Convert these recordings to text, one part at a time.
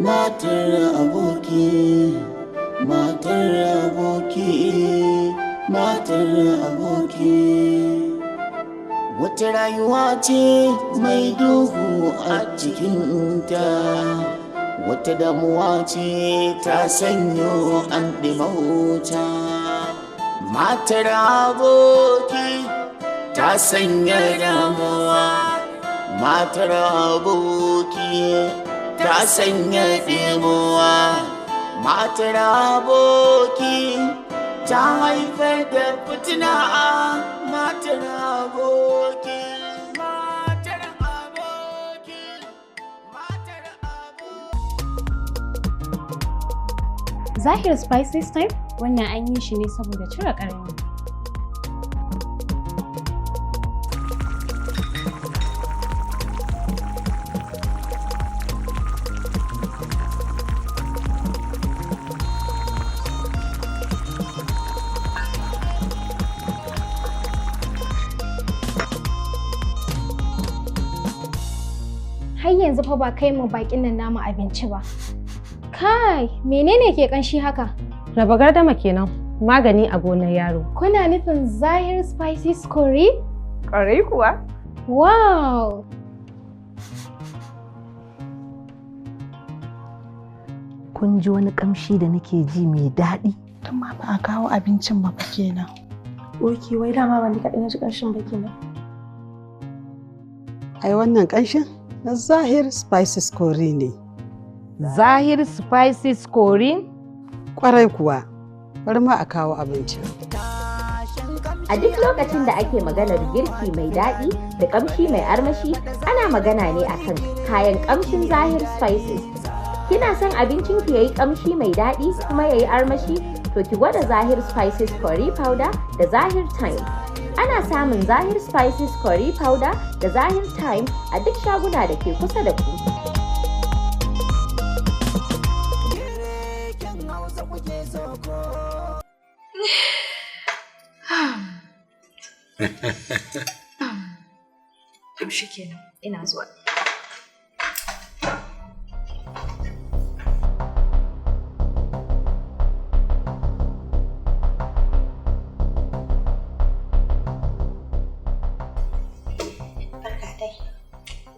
matar aboki, matar aboki, matar aboki. Wata rayuwa ce mai duhu a cikinta, wata damuwa ce ta sanyo an ɗimauta. Matar aboki ta sanya damuwa, matar aboki ta sanya ɗimuwa, matar aboki ta haifar da fitina. Matar aboki, matar aboki, matar aboki. Zahir Spices Time wannan an yi shi ne saboda cire ƙarni. Har yanzu fa ba kai mu bakin nan namu abinci ba. Kai, menene ke kanshi haka? Raba gardama kenan, magani a gonar yaro. Kuna nufin Zahir Spices Curry? Ƙwarai kuwa. Wow! Kun ji wani kamshi da nake ji mai daɗi? Tun ma ba a kawo abincin ba kenan. Oke, wai dama ban kaɗai na ji ƙarshen ba kenan. Ai wannan ƙanshin na Zahir Spices Curry ne. Zahir Spices Curry? Ƙwarai kuwa, bari ma a kawo abincin. A duk lokacin da ake maganar girki mai daɗi da ƙamshi mai armashi, ana magana ne akan kayan ƙamshin Zahir Spices. Kina son abincinku yayi ƙamshi mai daɗi kuma yayi armashi? To ki gwada Zahir Spices Curry Powder da Zahir Thyme. Ana samun Zahir Spices Curry Powder da Zahir Thyme a duk shaguna da ke kusa da ku. To shi kenan, ina zuwa.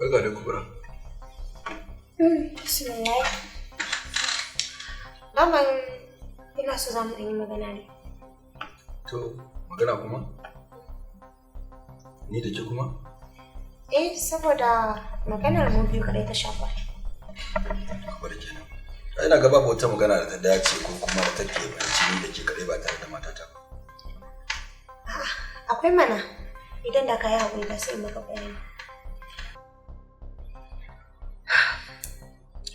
Barka da kubura. Bismillah. Daman ina so za mu yi magana ne. To, magana kuma? Ni da ke kuma? Saboda maganar mu biyu kaɗai ta shafa. Akwai da kenan. Ina ga babu wata magana da ta dace ko kuma da take banci ni da ke kaɗai ba tare da matata ba. Akwai mana, idan da ka yi haƙuri da sai maka bayani.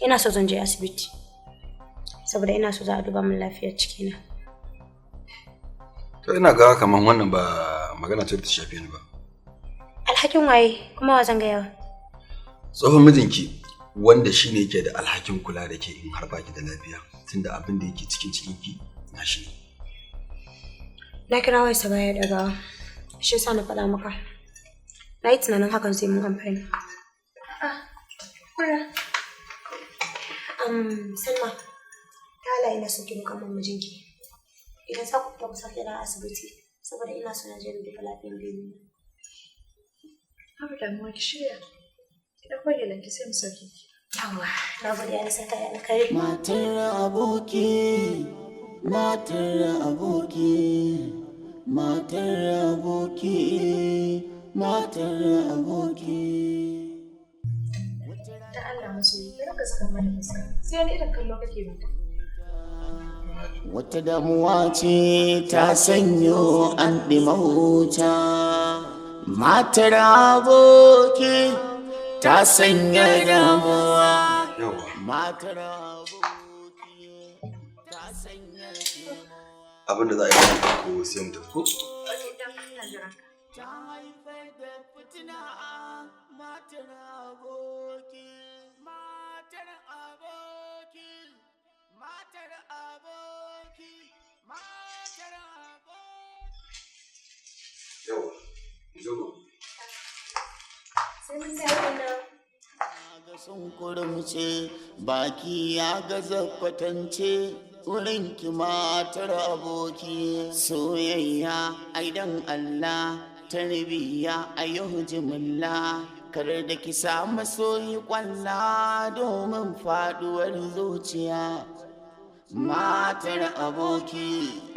Ina so zan je asibiti, saboda ina so za a duba min lafiyar cikina. To ina ga kaman wannan ba magana ce da ta shafe ni ba. Alhakin waye kuma wa zan gaya wa? Tsohon mijinki wanda shine yake da alhakin kula da ke in har baki da lafiya, tunda abin da yake cikin cikinki na shi ne. Na kira wayarsa baya daga, shi yasa na faɗa maka. Na yi tunanin hakan zai mun amfani. Kura. Salma, ta hala ina so ki roƙa min mijinki. Idan za ku fita ku sake na asibiti, saboda ina so na je in duba lafiyar bebe. Babu damuwa ki shirya. Ki ɗauko gelanki sai mu sauke ki. Yawwa, na gode ya nisa ta yana kai. Matar aboki, matar aboki, matar aboki, matar aboki. Da Allah masu yi, kar ka saka mana fuska. Sai wani irin kallo kake mata. Wata damuwa ce ta sanyo an ɗimauta. Matar aboki ta sanya damuwa. Matar aboki ta sanya damuwa. Abin da za a yi ko sai mu tafi ko? Ta haifar da fitina. Matar aboki, matar aboki, matar aboki, matar aboki. Yawa, zo. Sai mun dawo nan. sun kurumce baki ya gaza kwatance wurin ki matar aboki soyayya aidan Allah tarbiyya ayyuhu jimilla kar da ki samu soyi kwalla domin faduwar zuciya matar aboki.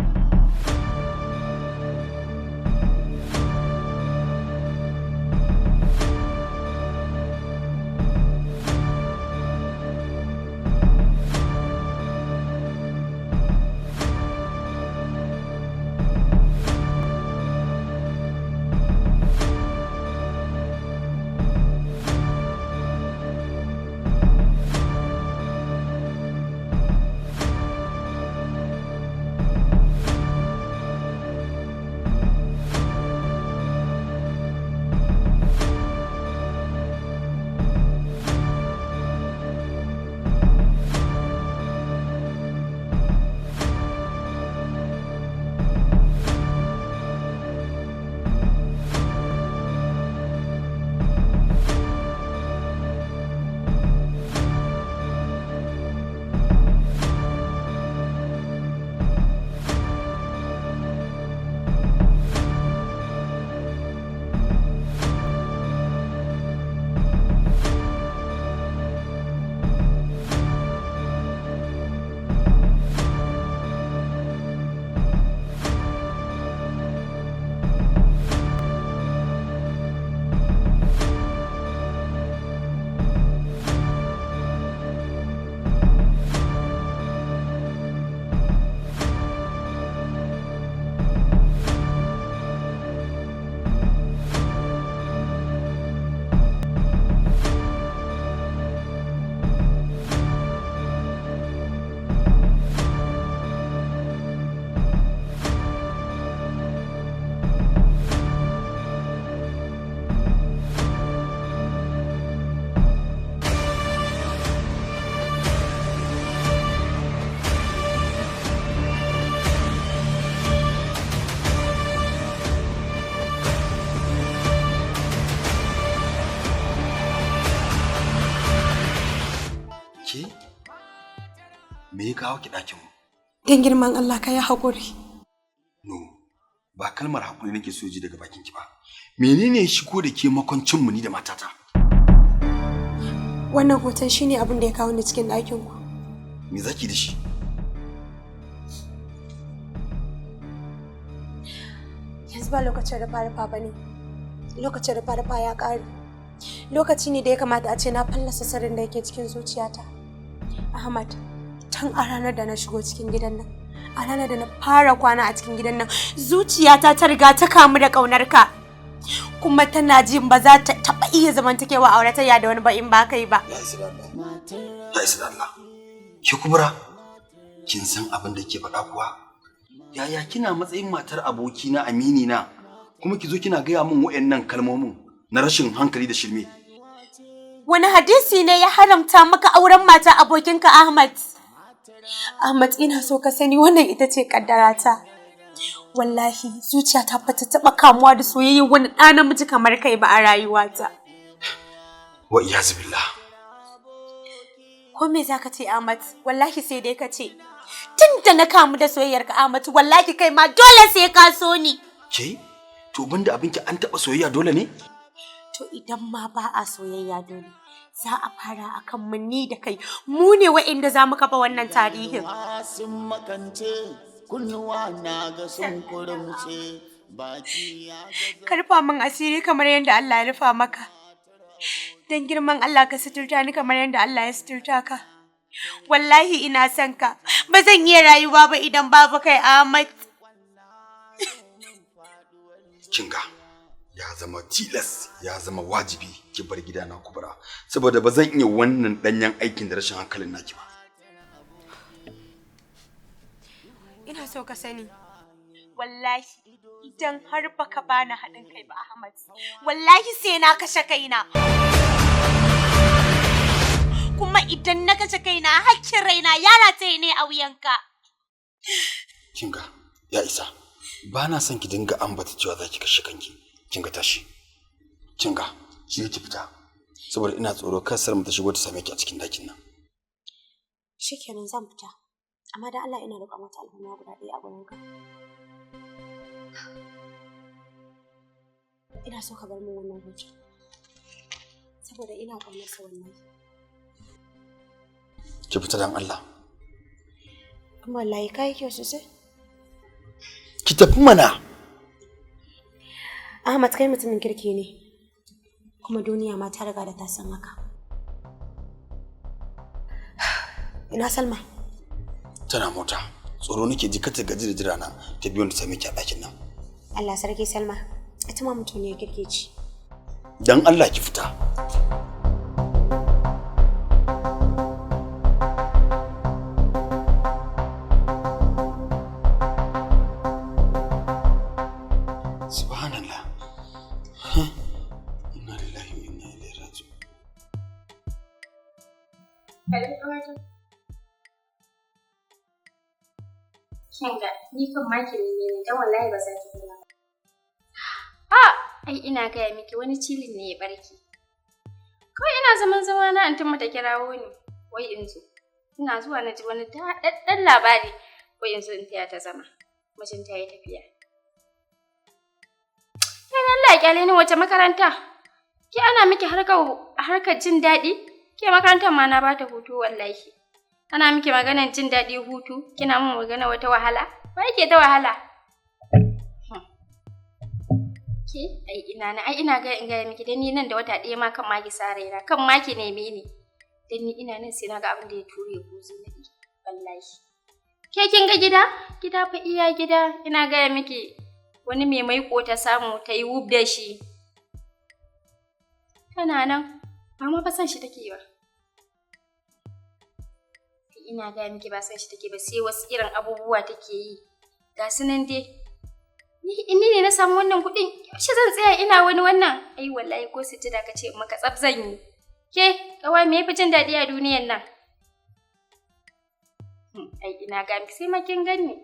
Me ya kawo ki ɗakin mu? Dan girman Allah ka yi haƙuri. No, ba kalmar haƙuri nake so ji daga bakin ki ba. Menene ya shigo da ke makoncin mu ni da matata? Wannan hoton shine abin da ya kawo ni cikin ɗakin ku. Me zaki da shi? Yanzu ba lokacin rufa-rufa ba ne. Lokacin rufa-rufa ya ƙare. Lokaci ne da ya kamata a ce na fallasa sirrin da yake cikin zuciyata. Ahmad, tun a ranar da na shigo cikin gidan nan, a ranar da na fara kwana a cikin gidan nan, zuciyata ta riga ta kamu da ƙaunarka. Kuma tana jin ba za ta taɓa iya zamantakewa auratayya da wani ba in ba kai ba. Ya isa da Allah. Ki kubura, kin san abin da ke faɗa kuwa? Yaya kina matsayin matar abokina amini na, kuma ki zo kina gaya min waɗannan kalmomin na rashin hankali da shirme? Wani hadisi ne ya haramta maka auren mata abokinka Ahmad? Ahmad, ina so ka sani wannan ita ce kaddarata. Wallahi zuciyata ba ta taɓa kamuwa da soyayya wani ɗa namiji kamar kai ba a rayuwata. Wa iyazu billah. Ko me za ka ce Ahmad? Wallahi sai dai ka ce. Tun da na kamu da soyayyarka Ahmad, wallahi kai ma dole sai ka so ni. Ke? To banda abinki an taɓa soyayya dole ne? To idan ma ba a soyayya dole, za a fara akan mu ni da kai. Mu ne wa'inda za mu kafa wannan tarihin. Sun makance kunnuwa na ga sun kurumce baki ya karfa min asiri kamar yadda Allah ya rufa maka. Dan girman Allah ka suturta ni kamar yadda Allah ya suturta ka. Wallahi ina son ka. Ba zan iya rayuwa ba idan babu kai Ahmad. Kinga. Ya zama tilas, ya zama wajibi ki bar gidana kubura, saboda ba zan iya wannan danyen aikin da rashin hankalin naki ba. Ina so ka sani, wallahi idan har baka bani haɗin kai ba Ahmad, wallahi sai na kashe kaina. Kuma idan na kashe kaina hakkin raina ya rataye ne a wuyanka. Kinga, ya isa. Ba na son ki dinga ambata cewa za ki kashe kanki. Kinga tashi. Kinga, ki fita. saboda ina tsoro kar Salma ta shigo ta same ki a cikin dakin nan. Shikenan zan fita. Amma dan Allah ina roƙa mata alhurma guda ɗaya a gurinka. Ina so ka bar min wannan hoton. Saboda ina ƙaunar sa wannan. Ki fita dan Allah. Kuma wallahi kai kyau sosai. Ki tafi mana. Ahmad kai mutumin kirki ne. Kuma duniya ma ta riga da ta san haka. Ina Salma? Tana mota. Tsoro nake ji kata gaji da jira na ta biyo ni ta miki a ɗakin nan. Allah sarki Salma. Ita ma mutum ne kirki ce. Dan Allah ki fita. Subhanallah. Inna lillahi wa inna ilaihi raji'un. Kinga, ni kan maki ne dan wallahi ba za ki kula. Ai ina gaya miki wani cilin ne ya barki. Kawai ina zaman zama na antin mata kirawo ni. Wai in zo. Ina zuwa na ji wani daɗaɗɗen labari. Wai in zo in taya ta zama. Mijinta ya tafiya. Kai Allah ya kyale ni wace makaranta? Ki ana miki harkar jin daɗi? Ke makarantar ma na bata hutu wallahi. Ana miki maganar jin daɗi hutu, kina min magana wata wahala? Ba yake ta wahala? Ke ina ga in ga miki dan ni nan da wata ɗaya ma kan maki sare na, kan maki neme ni. Dan ni ina nan sai na ga abin da ya ture buzu na ni. Wallahi. Ke kin ga gida? Gida fa iya gida. Ina ga miki wani mai maiko ta samu ta yi wub da shi. Tana nan. Mama fa san shi take ba. Ina ga miki ba san shi take ba sai wasu irin abubuwa take yi. Ga su nan dai. Ni ne na samu wannan kuɗin. Yaushe zan tsaya ina wani wannan? Ai wallahi ko sujjada kace maka tsaf zan yi. Ke, kawai me yafi jin daɗi a duniyar nan? Ai ina ga miki sai ma kin gani.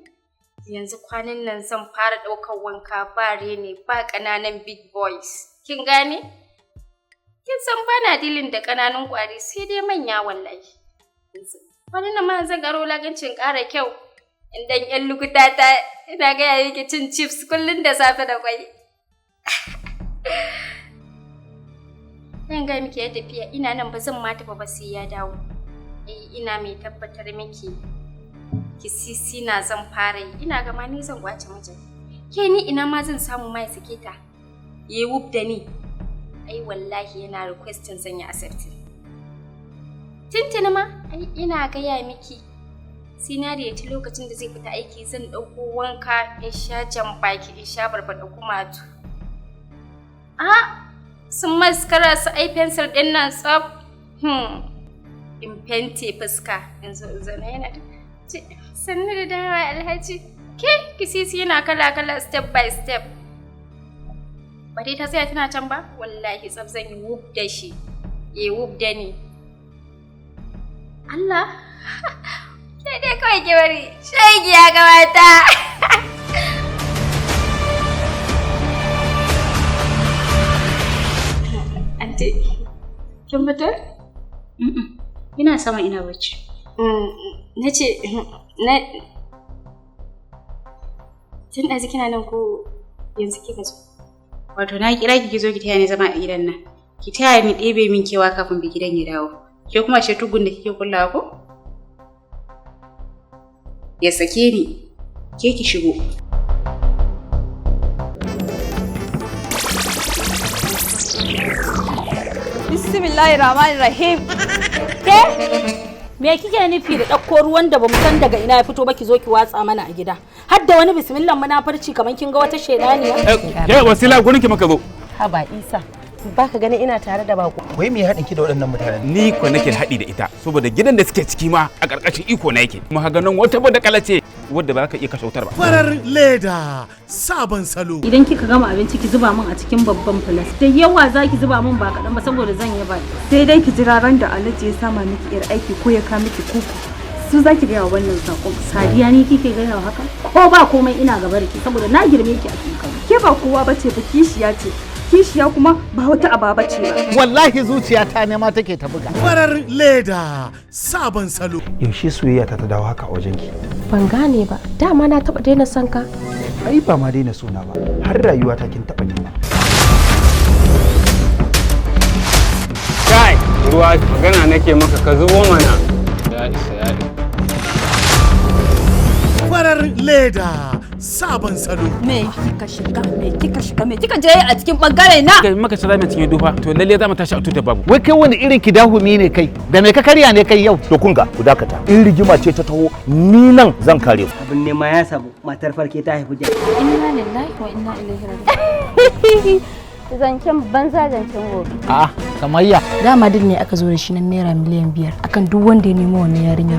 Yanzu kwanan nan zan fara ɗaukar wanka ba rene ba ƙananan big boys. Kin gane? Kin san bana dilin da ƙananun ƙwari sai dai manya wallahi. Wani nan ma zan ƙaro lagancin ƙara kyau. Indan ƴan lukuta ta ina gaya yake cin chips kullum da safe da kwai. Zan ga miki ya tafiya ina nan ba zan ma tafi ba sai ya dawo. Ina mai tabbatar miki kisisi na zan fara yi. Ina ga ma ni zan kwace mijin. Ke ni ina ma zan samu mai sake ta. Yayi wub da ni. Ai wallahi yana requesting zan yi accepting. Tintina ma ai ina gaya miki. Sinari ya ci lokacin da zai fita aiki zan ɗauko wanka in sha jan baki in sha barbaɗa kumatu. Sun maskara su ai fensir ɗin nan tsaf. In fente fuska in zo zana yana da sannu da dawa alhaji. Ke kisisi yana kala-kala step by step. Ba dai ta tsaya tana can ba? Wallahi tsaf zan yi wub da shi. Wub da ni. Allah. Ke dai kawai ki bari, shege ya gabata. Ante, kin fito? Ina sama ina bacci. Tun ɗazu kina nan ko yanzu kika zo? Wato na kira ki zo ki taya ni zama a gidan nan. Ki taya ni ɗebe min kewa kafin bi gidan ya dawo. Ke kuma ce tugun da kike kullawa ko? Ya sake ni, ke ki shigo. Bismillahirrahmanirrahim. Ke? Me kike nufi da ɗauko ruwan da bamu san daga ina ya fito ba ki zo ki watsa mana a gida? Har da wani bismillah munafarci kaman kin ga wata shedaniya? Ke wasila gurin ki muka zo. Haba Isa. Baka ganin ina tare da bako. Wai me haɗin ki da waɗannan mutanen? Ni ko nake haɗi da ita saboda gidan da suke ciki ma a ƙarƙashin iko na yake. Kuma ga nan wata bada kalace wadda ba ka iya kashe wutar ba. Farar leda sabon salo. Idan kika gama abinci ki zuba min a cikin babban filas. Da yawa za ki zuba min ba kaɗan ba saboda zan yi ba. Sai dai ki jira ran da Alhaji ya sama miki yar aiki ko ya ka miki kuku. Su za ki gaya wannan sakon. Sadiya ni kike gaya haka? Ko ba komai ina gaba da ki saboda na girme ki a cikin. Ke ba kowa bace ba kishiya ce. kishiya kuma ba wata ababa ce ba. Wallahi zuciyata ne ma take ta buga. Farar leda sabon salo. Yaushe soyayya ta dawo haka a wajenki? Ban gane ba, dama na taɓa daina son ka. Ai ba ma daina sona ba, har rayuwa ta kin taɓa nema. Kai, ruwa magana nake maka ka zubo mana. Ya isa ya isa. Farar leda sabon salo. Me kika shiga, me kika je a cikin bangare na? Kai maka tsara mai cikin dufa, to lalle za mu tashi a tuta babu. Wai kai wani irin kidahumi ne kai? Da me ka karya ne kai yau? To kun ga ku dakata. In rigima ce ta taho ni nan zan kare ku. Abin nema ya samu matar farke ta haifi jari. Inna lillahi wa inna ilaihi raji'un. Zancen banza zancen gobe. A'a, kamar ya. Dama din ne aka zo da shi nan naira miliyan 5 akan duk wanda ya nemo wannan yarinyar.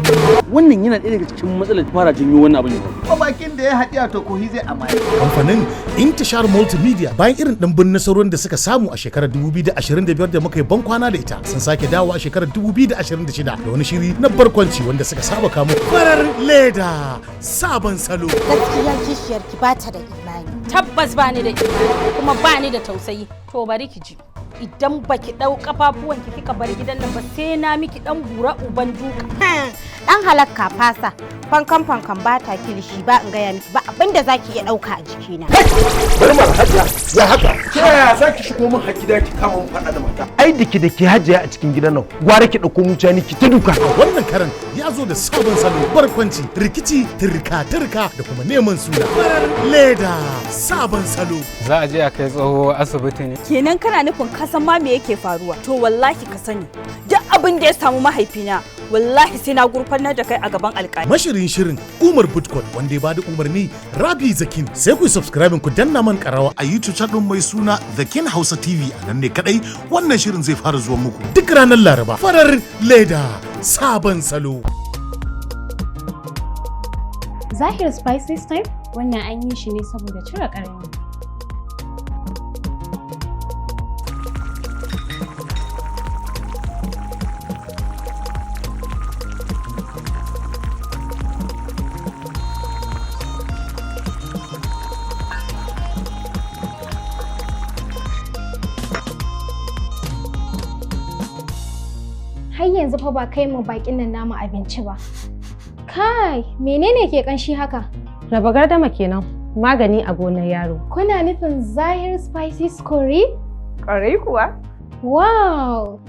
Wannan yana ɗaya daga cikin matsalar fara janyo wannan abin. Ko bakin da ya haɗiya to kohi zai amai. Kamfanin Intishar Multimedia bayan irin ɗimbin nasarorin da suka samu a shekarar 2025 da muka yi ban kwana da ita sun sake dawo a shekarar 2026 da wani shiri na barkwanci wanda suka saba kamo. Farar leda sabon salo. Gaskiya kishiyar ki bata da imani. Tabbas bani da imani kuma bani da tausayi. To bari ki ji. Idan baki dau kafafuwan ki kika bar gidan nan ba sai na miki dan gura uban duka. Dan halakka fasa. Fankan ba ta kilishi ba in gaya miki ba abinda zaki iya dauka a jikina. Bari ma hajiya, ya haka. Ke yaya zaki shigo min hakki da ki kama mun fada da mata? Ai diki da ke hajiya a cikin gidan nan. Gwara ki dauko mutane ki ta duka. Wannan karan ya zo da sabon salo barkwanci, rikici, turka da kuma neman suna. Farar leda sabon salo. Za a je a kai tsoho asibiti ne. Kenan kana nufin ka san ma me yake faruwa? To wallahi ka sani. Duk abin da ya samu mahaifina wallahi sai na gurfanar da kai a gaban alƙali. Mashirin shirin Umar Butkot wanda ya bada umarni Rabi Zakin. Sai ku subscribe ku danna man karawa a YouTube channel mai suna The King Hausa TV. A nan ne kadai wannan shirin zai fara zuwa muku duk ranar Laraba. Farar leda sabon salo. Zahir Spices Time wannan an yi shi ne saboda cire ƙarami. Har yanzu fa ba kai mu bakin nan namu abinci ba. Kai, menene ke kanshi haka? Raba gardama kenan, magani a gonar yaro. Kuna nufin Zahir Spices Curry? Ƙwarai kuwa. Wow!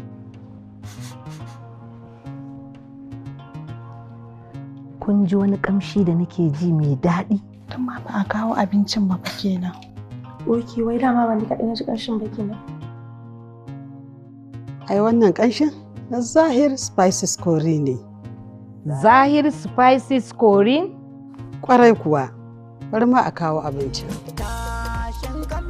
Kun ji wani kamshi da nake ji mai daɗi? Amma ba a kawo abincin ba kenan. Oke, wai dama ban kaɗai na ji ƙanshin ba kenan. Ai wannan ƙanshin na Zahir Spices Curry ne. Zahir Spices Curry? Kwarai kuwa, bari ma a kawo abincin.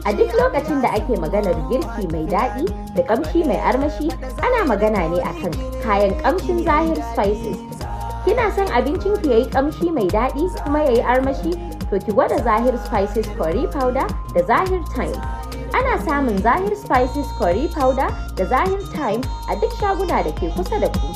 A duk lokacin da ake maganar girki mai daɗi da ƙamshi mai armashi, ana magana ne akan kayan ƙamshin Zahir Spices. Kina son abincin ki yayi ƙamshi mai daɗi kuma yayi armashi? To ki gwada Zahir Spices Curry Powder da Zahir Thyme. Ana samun Zahir Spices Curry Powder da Zahir Thyme a duk shaguna da ke kusa da ku.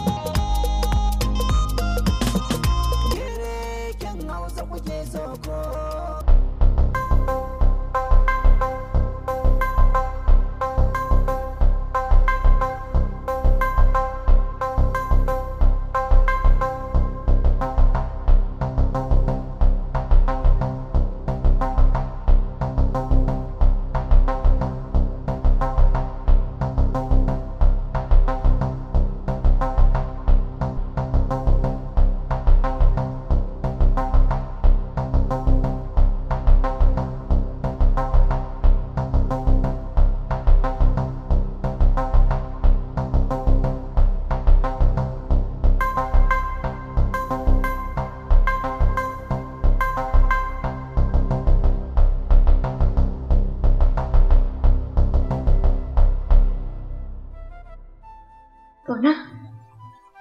Ƙauna,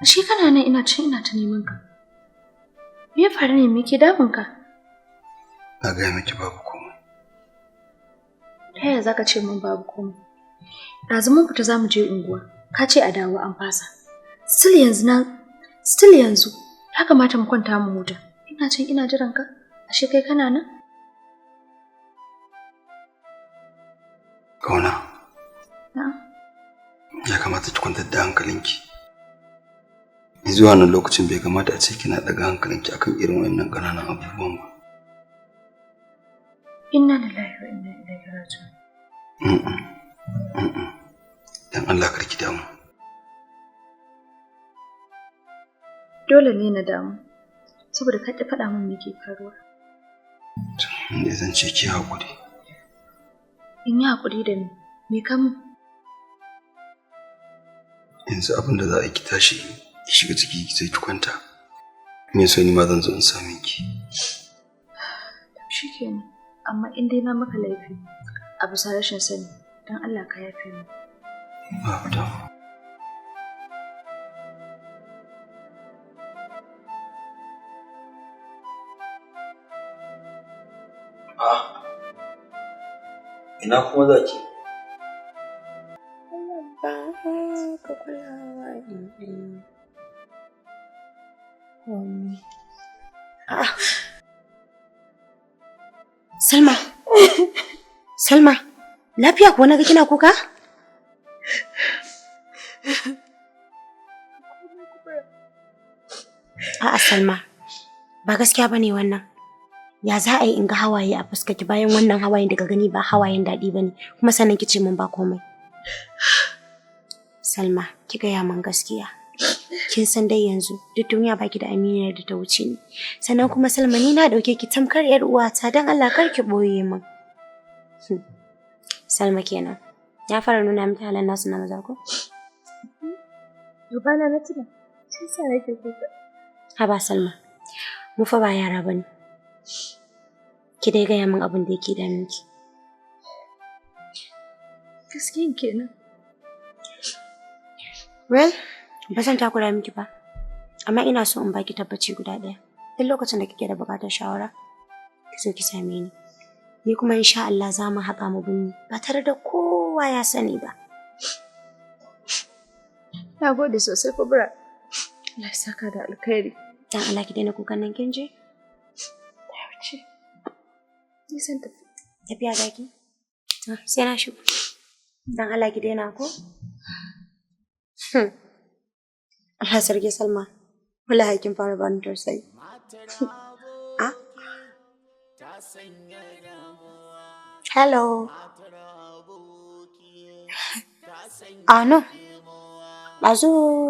ashe kana nan ina ta neman ka. Me ya faru ne, me ke damun ka? Na gaya miki babu komai. Ta yaya za ka ce min babu komai? Ɗazu mun fita za mu je unguwa, ka ce a dawo an fasa. Still yanzu, ya kamata mu kwanta mu huta. Ina jiran ka, ashe kai kana nan? Ƙauna. hankalinki. Zuwa wannan lokacin bai kamata a ce kina daga hankalinki akan irin wannan ƙananan abubuwan ba. Inna lillahi wa inna ilaihi raji'un. Dan Allah karki damu. Dole ne na damu saboda ka faɗa min me ke faruwa. Ne zan ce ki haƙuri. In yi haƙuri da ni, me ka min? Yanzu abin da za a ki tashi ki shiga ciki sai ki kwanta. Me so ni ma zan zo in same ki. Shikenan, amma in dai na maka laifi a bisa rashin sani, dan Allah ka yafe min. Babu damu. Ina kuma za ki? Ka kulawa Salma. Salma, lafiya kuwa naga kina kuka? A'a Salma, ba gaskiya bane wannan. Ya za a yi in ga hawaye a fuskarki bayan wannan hawayen daga gani ba hawayen daɗi bane, kuma sannan ki ce mun ba komai. Salma, ki gaya min gaskiya. Kin san dai yanzu duk duniya baki da aminiyar da ta wuce ni. Sannan kuma Salma, ni na dauke ki tamkar yar uwata, dan Allah kar ki boye min. Salma kenan. Ya fara nuna miki halan nasu na maza ko? Rubana na tuna. Sai sa nake kuka. Haba Salma. Mu fa ba yara bane. Ki dai gaya min abin da yake damunki. Gaskiyan kenan. Well, ba zan takura miki ba. Amma ina so in baki tabbaci guda ɗaya. Duk lokacin da kike da buƙatar shawara, ki zo ki same ni. Ni kuma insha Allah za mu haƙa mu binni ba tare da kowa ya sani ba. Na gode sosai Kubra. Allah ya saka da alkhairi. Dan Allah ki daina kukan nan kin je? Ya wuce. Ni san tafi. Tafiya zaki? Sai na shigo. Dan Allah ki daina ko? Allah sarki Salma. Wallahi kin fara bani tausayi. Ah? Hello. No. Ɗazu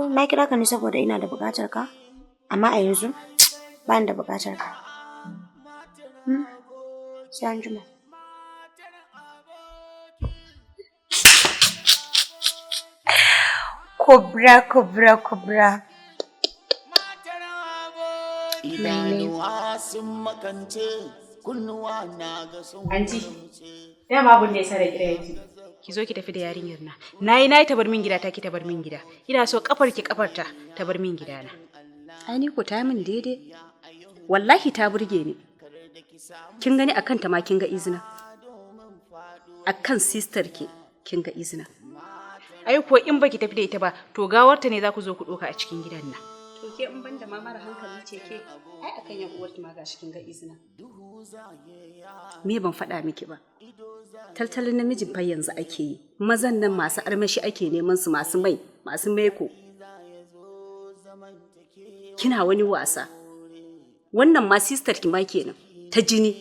na kira ka ne saboda ina da buƙatar ka, amma a yanzu ba ni da buƙatar ka. Sai an jima. Kubra. Idanuwa sun makance, kunnuwa na ga sun Anti, dama abin da ya sare kira yake. Ki zo ki tafi da yarinyar na. Nayi ta bar min gida ta ki ta bar min gida. Ina so kafar ki kafarta ta bar min gida na. Ai ni ko ta min daidai. Wallahi ta burge ni. Kin gani akan ta ma kin ga izina. Akan sister ki kin ga izina. Ai ko in baki tafi da ita ba, to gawarta ne za ku zo ku doka a cikin gidan nan. To ke in banda ma mara hankali ce ke, ai akan yan uwarki ma gashi kin ga izina. Me ban faɗa miki ba. Taltalin namijin fa yanzu ake yi. Mazan nan masu armashi ake neman su, masu mai, masu meko. Kina wani wasa. Wannan ma sister ki ma kenan, ta jini.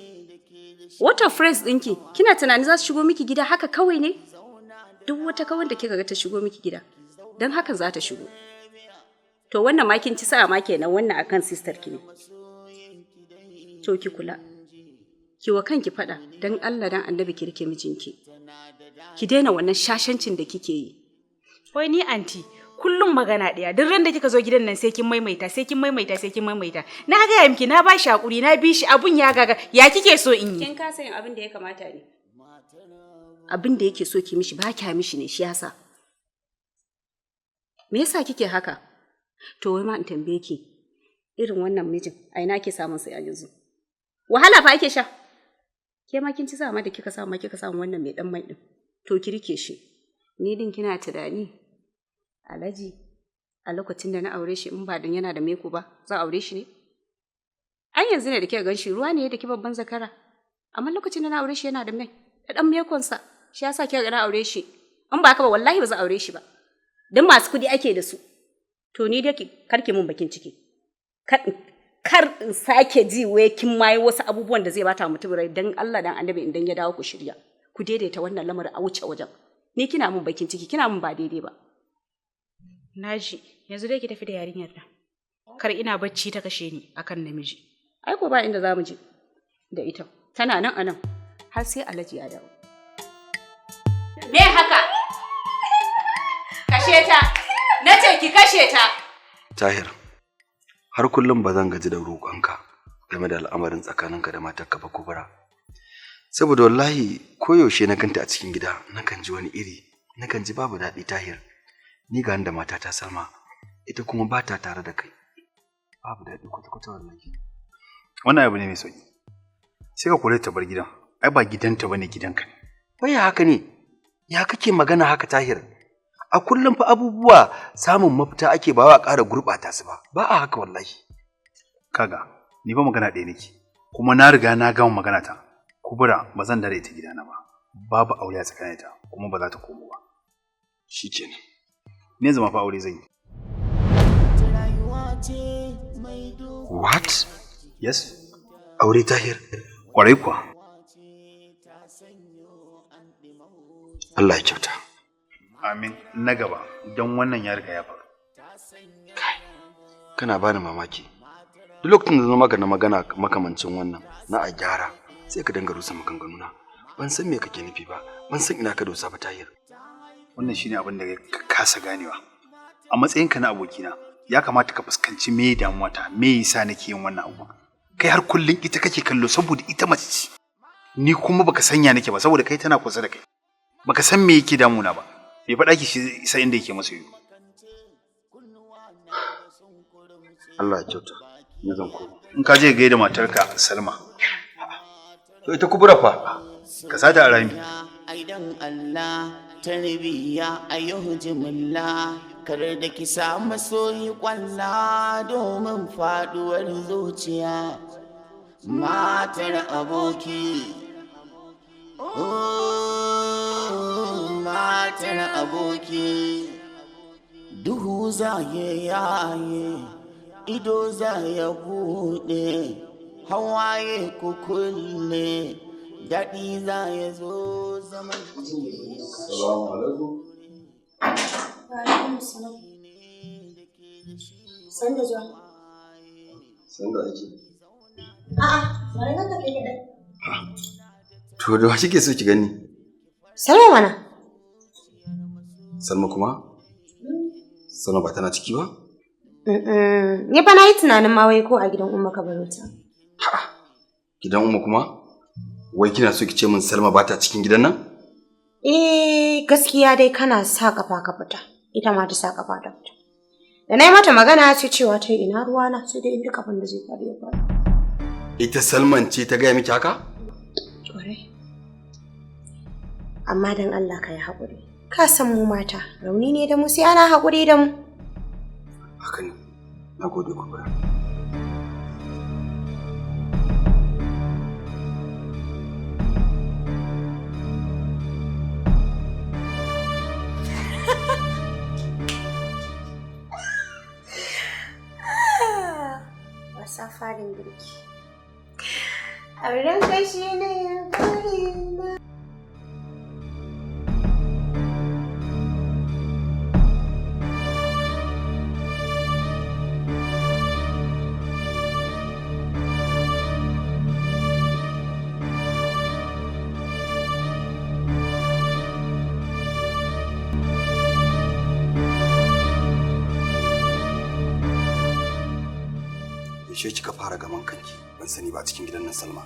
Water friends ɗinki, kina tunani za su shigo miki gida haka kawai ne? Duk wata kawai da kika ga ta shigo miki gida, don hakan za ta shigo. To wannan ma kin ci sa'a ma kenan, wannan akan sister ki ne. To ki kula. Ki wa kanki fada, don Allah dan Annabi ki rike mijinki. Ki daina wannan shashancin da kike yi. Wai ni anti, kullum magana ɗaya, duk ran da kika zo gidan nan sai kin maimaita. Na ga miki, na ba shi hakuri, na bi shi, abun ya gaga. Ya kike so in yi? Kin kasa yin abin da ya kamata ne. Abin da yake so ki mishi ba kya mishi ne, shi yasa. Me yasa kike haka? To wai ma in tambaye ki, irin wannan mijin a ina ke samun sa yanzu? Wahala fa ake sha. Ke ma kin ci sama da kika samu wannan mai dan mai din. To ki rike shi. Ni din kina tunani Alhaji a lokacin da na aure shi in ba dan yana da meko ba, za aure shi ne? An yanzu ne da kika ganshi ruwa ne da ki babban zakara. Amma lokacin da na aure shi yana da mai, da dan mekon sa. Shi yasa kika ga na aure shi. In ba haka ba wallahi ba za aure shi ba. don masu kuɗi ake da su. To ni dai karki mun bakin ciki. Kar in sake ji wai kin mai wasu abubuwan da zai bata mutum rai dan Allah dan Annabi idan ya dawo ku shirya. Ku daidaita wannan lamarin a wuce wajen. Ni kina mun bakin ciki, kina mun ba daidai ba. Naji, yanzu dai ki tafi da yarinyar nan. Kar ina bacci ta kashe ni akan namiji. Ai ko ba inda zamu je da ita. Tana nan anan har sai Alhaji ya dawo. Me haka? Kashe ta. Nace ki kashe ta. Tahir, har kullum ba zan gaji da roƙonka game da al'amarin tsakaninka da matarka ba Kubra. Saboda wallahi koyaushe na ganta a cikin gida, nakan ji wani iri, nakan ji babu daɗi Tahir. Ni ga da matata Salma, ita kuma ba ta tare da kai. Babu daɗi kwata-kwata wallahi. Wannan abu ne mai sauki. Sai ka kore ta bar gidan. Ai ba gidanta bane gidanka ne. Wai haka ne? Ya kake magana haka Tahir? A kullum fa abubuwa samun mafita ake ba wa ƙara gurɓata su ba. Ba a haka wallahi. Kaga, ni fa magana ɗaya nake. Kuma na riga na gama magana ta. Kubura ba zan dare ta gidana ba. Babu aure a tsakaninta kuma ba za ta komo ba. Shikenan. Ne zama fa aure zan yi. What? Yes. Aure Tahir? Kwarai kuwa. Allah ya kyauta. Amin. Na gaba don wannan ya riga ya faru. Kana bani mamaki. Duk lokacin da na magana makamancin wannan na a gyara sai ka danga rusa maganganuna. Ban san me kake nufi ba. Ban san ina ka dosa ba Tahir. Wannan shine abin da ka kasa ganewa. A matsayinka na abokina, ya kamata ka fuskanci me damuwa ta, me yasa nake yin wannan abu. Kai har kullun ita kake kallo saboda ita mace ce. Ni kuma baka sanya nake ba saboda kai tana kusa da kai. Baka san me yake damuna ba. Bai faɗa ki shi sai inda yake masa yi. Allah ya kyauta. Ni zan koma. In ka je gaida matarka Salma. To ita Kubura fa? Ka sata a rami. Aidan Allah tarbiya ayyuhu jimilla kar da ki samu soyi kwalla domin faduwar zuciya. Matar aboki. Matar aboki. Duhu za ya yaye, ido za ya buɗe, hawaye ku kulle, daɗi za ya zo zaman. Assalamu alaikum. Wa'alaikum salam. San da zuwa. San da ake. A'a, bari nan kake kaɗai. To da wa kike so ki gani? Salma mana. Salma kuma? Salma ba tana ciki ba? Ni fa na yi tunanin ma wai ko a gidan Umma ka baro ta. Gidan Umma kuma? Wai kina so ki ce min Salma ba ta cikin gidan nan? Gaskiya dai kana sa kafa ka fita. Ita ma ta sa kafa ta fita. Da na yi mata magana sai cewa ta ina ruwa na sai dai duk abin da zai faru ya faru. Ita Salman ce ta gaya miki haka? Ƙwarai. Amma dan Allah ka yi haƙuri. Ka san mu mata, rauni ne da mu sai ana haƙuri da mu. Haka ne. Na gode ku ba. Wasa farin girki. Auren kashi ne na. Yaushe kika fara gaman kanki? Ban sani ba cikin gidan nan Salma.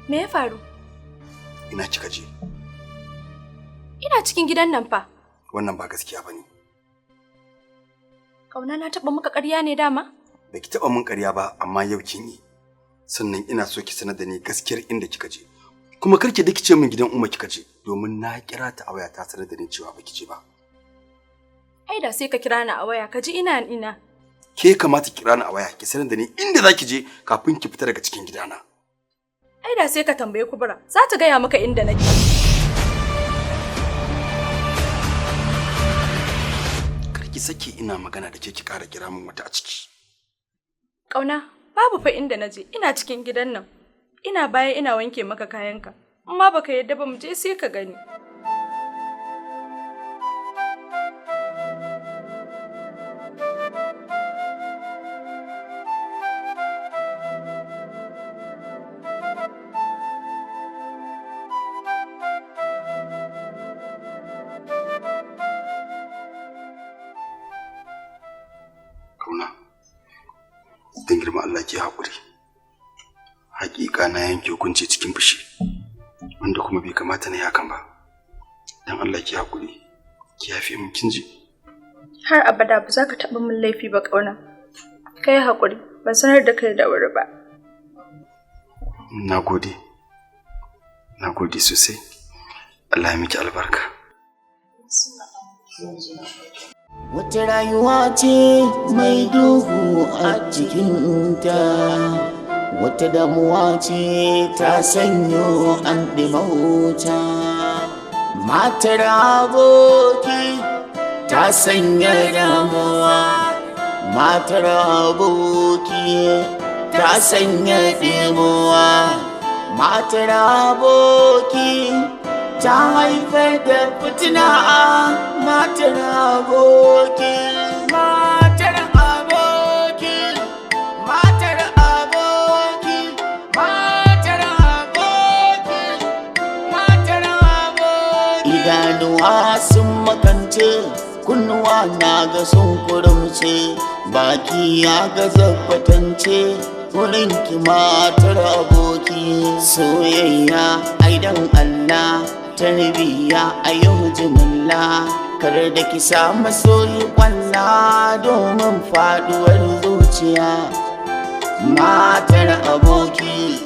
Me ya faru? Ina kika je? Ina cikin gidan nan fa. Wannan ba gaskiya bane. Kauna na taɓa maka ƙarya ne dama? Baki taɓa min ƙarya ba amma yau kin yi. Sannan ina so ki sanar da ni gaskiyar inda kika je. Kuma karki da kice min gidan Umma kika je domin na kira ta a waya ta sanar da ni cewa baki je ba. Ai da sai ka kira ni a waya ka ji ina. Ke kamata ki kira ni a waya ki sanar da ni inda zaki je kafin ki fita daga cikin gidana. Ai da sai ka tambaye Kubura, za ta gaya maka inda nake. ki sake ina magana da ke ki ƙara kira min wata a ciki. Ƙauna, babu fa inda na je, ina cikin gidan nan. Ina baya ina wanke maka kayanka. Amma baka yadda ba mu je sai ka gani. Kauna, don girma Allah ke haƙuri. Hakika na yanke hukunci cikin fushi, wanda kuma bai kamata na yi hakan ba. Don Allah ki haƙuri, ki yafe min kin ji. Har abada ba za ka taɓa min laifi ba ƙauna. Ka yi haƙuri, ban sanar da kai da wuri ba. Na gode sosai. Allah ya miki albarka. Wata rayuwa ce mai duhu a cikinta, wata damuwa ce ta sanyo an ɗimauta. Matar aboki ta sanya damuwa, matar aboki ta sanya ɗimuwa, matar aboki ta haifar da fitina. Matar aboki, matar aboki, matar aboki, matar aboki, matar aboki. Idanuwa sun makance, kunnuwa na ga sun kurumce, baki ya ga zabbatance, wurin ki matar aboki. Soyayya aidan Allah, tarbiya a yau jimilla, kar da ki sa masoyi kwalla domin faduwar zuciya. Matar aboki.